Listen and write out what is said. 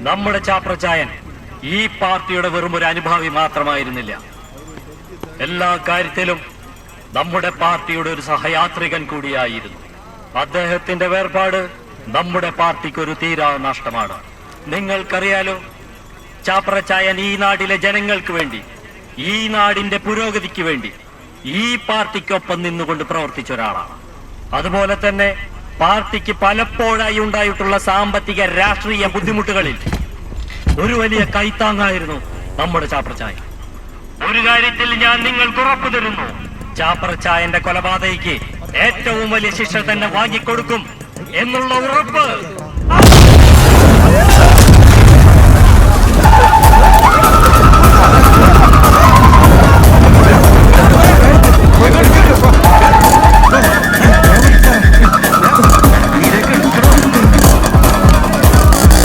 നമ്മുടെ ചാപ്രച്ചായൻ ഈ പാർട്ടിയുടെ വെറും ഒരു അനുഭാവി മാത്രമായിരുന്നില്ല. എല്ലാ കാര്യത്തിലും നമ്മുടെ പാർട്ടിയുടെ ഒരു സഹയാത്രികൻ കൂടിയായിരുന്നു. അദ്ദേഹത്തിന്റെ വേർപാട് നമ്മുടെ പാർട്ടിക്ക് ഒരു തീരാ നഷ്ടമാണ്. നിങ്ങൾക്കറിയാലോ, ചാപ്രച്ചായൻ ഈ നാട്ടിലെ ജനങ്ങൾക്ക് വേണ്ടി, ഈ നാടിന്റെ പുരോഗതിക്ക് വേണ്ടി ഈ പാർട്ടിക്കൊപ്പം നിന്നുകൊണ്ട് പ്രവർത്തിച്ച ഒരാളാണ്. അതുപോലെ തന്നെ പാർട്ടിക്ക് പലപ്പോഴായി ഉണ്ടായിട്ടുള്ള സാമ്പത്തിക രാഷ്ട്രീയ ബുദ്ധിമുട്ടുകളിൽ ഒരു വലിയ കൈത്താങ്ങായിരുന്നു നമ്മുടെ ചാപ്രച്ചായൻ. ഒരു കാര്യത്തിൽ ഞാൻ നിങ്ങൾക്ക് ഉറപ്പു തരുന്നു, ചാപ്രച്ചായന്റെ കൊലപാതകയ്ക്ക് ഏറ്റവും വലിയ ശിക്ഷ തന്നെ വാങ്ങിക്കൊടുക്കും എന്നുള്ള ഉറപ്പ്